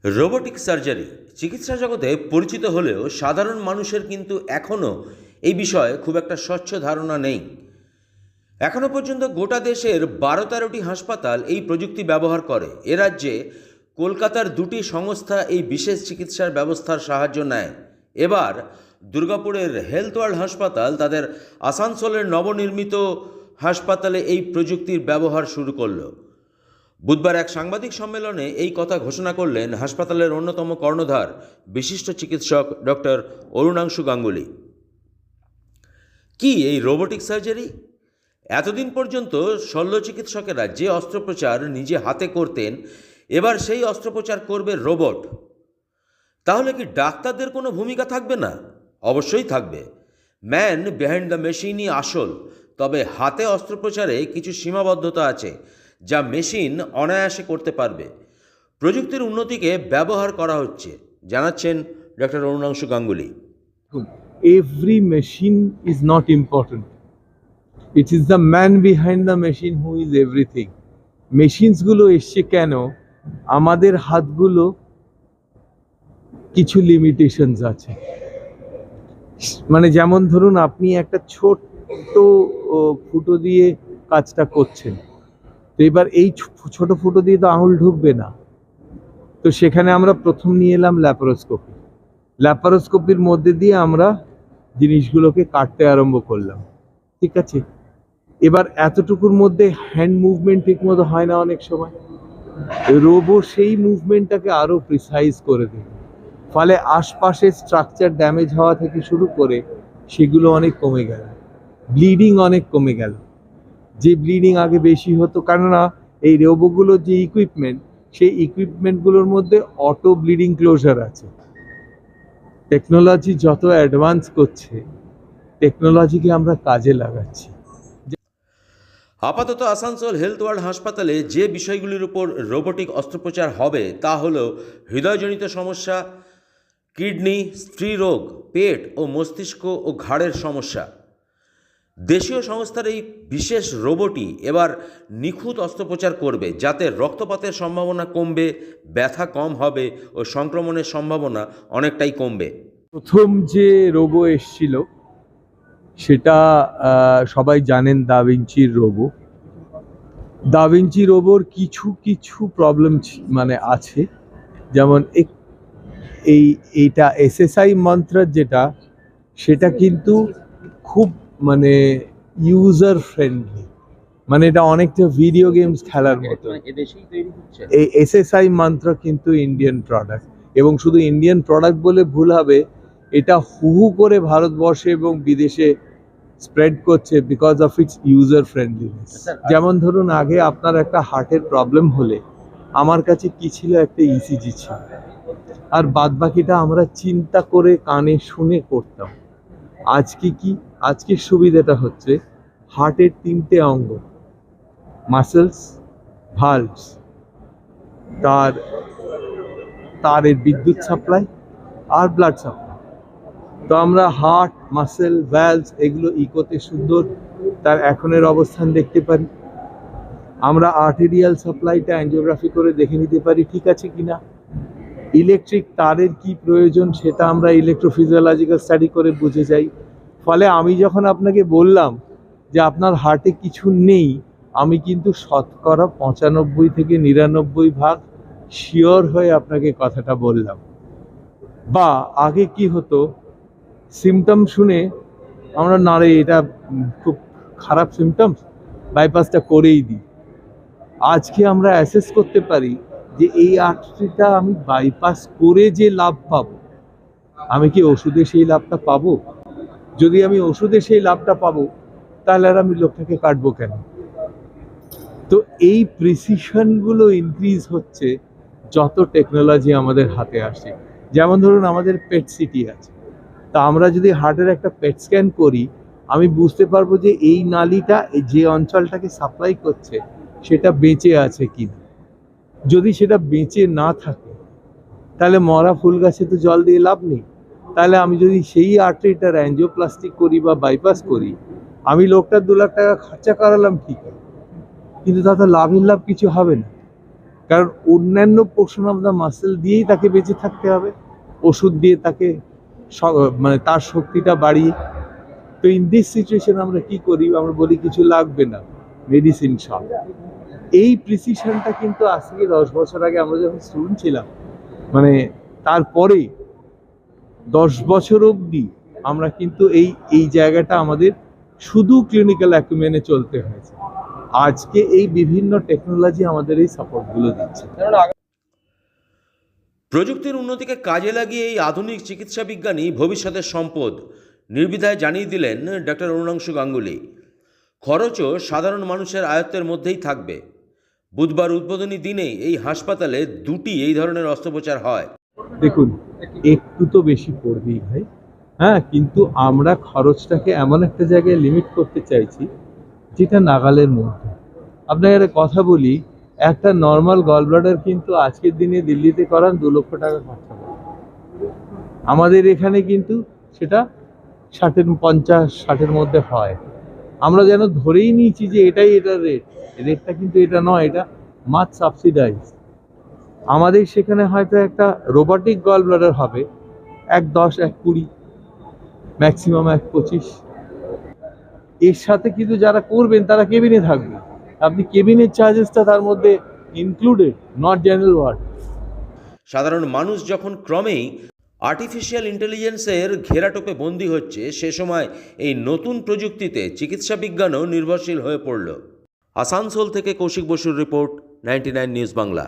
Robotic surgery চিকিৎসা জগতে পরিচিত হলেও সাধারণ মানুষের কিন্তু এখনও এই বিষয়ে খুব একটা স্বচ্ছ ধারণা নেই। এখনও পর্যন্ত গোটা দেশের 12-13টি হাসপাতাল এই প্রযুক্তি ব্যবহার করে। এ রাজ্যে কলকাতার 2টি সংস্থা এই বিশেষ চিকিৎসার ব্যবস্থার সাহায্য নেয়। এবার দুর্গাপুরের হেলথ ওয়ার্ল্ড হাসপাতাল তাদের আসানসোলের নবনির্মিত হাসপাতালে এই প্রযুক্তির ব্যবহার শুরু করলো। বুধবার এক সাংবাদিক সম্মেলনে এই কথা ঘোষণা করলেন হাসপাতালের অন্যতম কর্ণধার বিশিষ্ট চিকিৎসক ডক্টর অরুণাংশু গাঙ্গুলি। কি এই রোবোটিক সার্জারি? এতদিন পর্যন্ত শল্য চিকিৎসকেরা যে অস্ত্রোপচার নিজে হাতে করতেন, এবার সেই অস্ত্রোপচার করবে রোবট। তাহলে কি ডাক্তারদের কোনো ভূমিকা থাকবে না? অবশ্যই থাকবে। ম্যান বিহাইন্ড দ্য মেশিনই আসল। তবে হাতে অস্ত্রোপচারে কিছু সীমাবদ্ধতা আছে যা মেশিন অনায়াসে করতে পারবে। প্রযুক্তির উন্নতিকে ব্যবহার করা হচ্ছে, জানাচ্ছেন doctor Arunanshu Ganguly. Every machine is not important. It is the man behind the machine who is everything. Machines গুলো এসছে কেন? আমাদের হাতগুলো কিছু লিমিটেশনস আছে। মানে যেমন ধরুন আপনি একটা ছোট্ট ফুটো দিয়ে কাজটা করছেন, তো এবার এই ছোট ফুটো দিয়ে তো আঙুল ঢুকবে না। তো সেখানে আমরা প্রথম নিয়ে এলাম ল্যাপারোস্কোপি। ল্যাপারোস্কোপির মধ্যে দিয়ে আমরা জিনিসগুলোকে কাটতে আরম্ভ করলাম, ঠিক আছে। এবার এতটুকুর মধ্যে হ্যান্ড মুভমেন্ট ঠিক মতো হয় না অনেক সময়। রোবো সেই মুভমেন্টটাকে আরো প্রিসাইজ করে দেয়, ফলে আশপাশের স্ট্রাকচার ড্যামেজ হওয়া থেকে শুরু করে সেগুলো অনেক কমে গেল। ব্লিডিং অনেক কমে গেল। যে ব্লিডিং আগে বেশি হতো, কেননা এই রোবোগুলোর যে ইকুইপমেন্ট, সেই ইকুইপমেন্টগুলোর মধ্যে অটো ব্লিডিং ক্লোজার আছে। টেকনোলজি যত অ্যাডভান্স করছে, টেকনোলজিকে আমরা কাজে লাগাচ্ছি। আপাতত আসানসোল হেলথ ওয়ার্ল্ড হাসপাতালে যে বিষয়গুলির উপর রোবোটিক অস্ত্রোপচার হবে তা হল হৃদয়জনিত সমস্যা, কিডনি, স্ত্রীরোগ, পেট ও মস্তিষ্ক ও ঘাড়ের সমস্যা। দেশীয় সংস্থার এই বিশেষ রোবটই এবার নিখুঁত অস্ত্রোপচার করবে, যাতে রক্তপাতের সম্ভাবনা কমবে, ব্যথা কম হবে ও সংক্রমণের সম্ভাবনা অনেকটাই কমবে। প্রথম যে রোবো এসছিল সেটা সবাই জানেন, দা ভিঞ্চির রোবো। দা ভিঞ্চি রোবোর কিছু কিছু প্রবলেম মানে আছে, যেমন এইটা এসএসআই মন্ত্র যেটা, সেটা কিন্তু খুব মানে ইউজার ফ্রেন্ডলি, মানে এটা অনেকটা ভিডিও গেমস খেলার মতো। এই এসএসআই মন্ত্র কিন্তু ইন্ডিয়ান প্রোডাক্ট, এবং শুধু ইন্ডিয়ান প্রোডাক্ট বলে ভুল হবে, এটা হুহু করে ভারতবর্ষে এবং বিদেশে স্প্রেড করছে because of its user friendliness. যেমন ধরুন আগে আপনার একটা হার্টের প্রবলেম হলে আমার কাছে কি ছিল, একটা ইসিজি ছিল, আর বাদবাকিটা আমরা চিন্তা করে কানে শুনে করতাম। আজকে কি, আজকের সুবিধাটা হচ্ছে হার্টের 3টে অঙ্গ, মাসেলস, ভালভস, তারের বিদ্যুৎ সাপ্লাই আর ব্লাড সাপ্লাই। তো আমরা হার্ট, মাসেল, ভ্যালভস এগুলো ইকোতে সুন্দর তার এখনের অবস্থান দেখতে পারি। আমরা আর্টেরিয়াল সাপ্লাইটা অ্যাঞ্জিওগ্রাফি করে দেখে নিতে পারি ঠিক আছে কিনা। ইলেকট্রিক তারের কি প্রয়োজন সেটা আমরা ইলেকট্রোফিজিওলজিক্যাল স্টাডি করে বুঝে যাই। ফলে আমি যখন আপনাকে বললাম যে আপনার হার্টে কিছু নেই, আমি কিন্তু শতকরা 95 থেকে 99% শিওর হয়ে আপনাকে কথাটা বললাম। বা আগে কি হতো, সিমটম শুনে আমরা না রে এটা খুব খারাপ সিমটমস, বাইপাসটা করেই দিই। আজকে আমরা অ্যাসেস করতে পারি যে এই আর্টারিটা আমি বাইপাস করে যে লাভ পাবো, আমি কি ওষুধে সেই লাভটা পাবো? যদি আমি ওষুধে সেই লাভটা পাবো, তাহলে আর আমি লোকটাকে কাটবো কেন? তো এই প্রিসিশনগুলো ইনক্রিজ হচ্ছে যত টেকনোলজি আমাদের হাতে আসে। যেমন ধরুন আমাদের পেট সিটি আছে, তা আমরা যদি হার্টের একটা পেট স্ক্যান করি, আমি বুঝতে পারবো যে এই নালীটা যে অঞ্চলটাকে সাপ্লাই করছে সেটা বেঁচে আছে কিনা। যদি সেটা বেঁচে না থাকে, তাহলে মরা ফুল গাছে তো জল দিয়ে লাভ নেই। তাহলে আমি যদি সেই আর্টারিটার অ্যাঞ্জিওপ্লাস্টি করি বা বাইপাস করি, আমি লোকটার 2 লাখ টাকা খরচা করালাম ঠিক, কিন্তু তাতে লাভের লাভ কিছু হবে না। কারণ অন্যান্য পোর্শন অফ দ্য মাসেল দিয়েই তাকে বেঁচে থাকতে হবে, ওষুধ দিয়ে তাকে মানে তার শক্তিটা বাড়িয়ে। তো ইন দিস সিচুয়েশন আমরা কি করি, আমরা বলি কিছু লাগবে না, মেডিসিন সব। এই প্রিসিশনটা কিন্তু আজ থেকে 10 বছর আগে আমরা যখন স্টুডেন্ট ছিলাম, মানে তারপরে 10 বছর অবধি আমরা কিন্তু এই জায়গাটা আমাদের শুধু ক্লিনিক্যাল অ্যাকুমেনে চলতে হয়েছে। আজকে এই বিভিন্ন টেকনোলজি আমাদের এই সাপোর্টগুলো দিচ্ছে। প্রযুক্তির উন্নতিকে কাজে লাগিয়ে এই আধুনিক চিকিৎসা বিজ্ঞানী ভবিষ্যতের সম্পদ নির্দ্বিধায় জানিয়ে দিলেন ডক্টর অরুণাংশু গাঙ্গুলি। খরচও সাধারণ মানুষের আয়ত্তের মধ্যেই থাকবে। বুধবার উদ্বোধনী দিনেই এই হাসপাতালে 2টি এই ধরনের অস্ত্রোপচার হয়। দেখুন, একটু তো বেশি পড়বেই ভাই, হ্যাঁ, কিন্তু আমরা খরচটাকে এমন একটা জায়গায় লিমিট করতে চাইছি যেটা নাগালের মধ্যে। আপনাকে একটা কথা বলি, একটা নর্মাল গল ব্লাডার কিন্তু আজকের দিনে দিল্লিতে করান 2 লক্ষ টাকা খরচা করে। আমাদের এখানে কিন্তু সেটা 50-60-60-এর মধ্যে হয়। আমরা যেন ধরেই নিয়েছি যে এটাই এটার রেটটা কিন্তু এটা নয়, এটা মাছ সাবসিডাইজ। আমাদের সেখানে হয়তো একটা রোবোটিক গল ব্লাডার হবে 1.10, 1.20, ম্যাক্সিমাম 1.25। এর সাথে কিন্তু যারা করবেন তারা কেবিনে থাকবে, আপনি কেবিনের চার্জেসটা তার মধ্যে ইনক্লুডেড, নট জেনারেল ওয়ার্ড। সাধারণ মানুষ যখন ক্রমেই আর্টিফিশিয়াল ইন্টেলিজেন্সের ঘেরাটোপে বন্দী হচ্ছে, সে সময় এই নতুন প্রযুক্তিতে চিকিৎসা বিজ্ঞানও নির্ভরশীল হয়ে পড়ল। আসানসোল থেকে কৌশিক বসুর রিপোর্ট, 99 নিউজ বাংলা।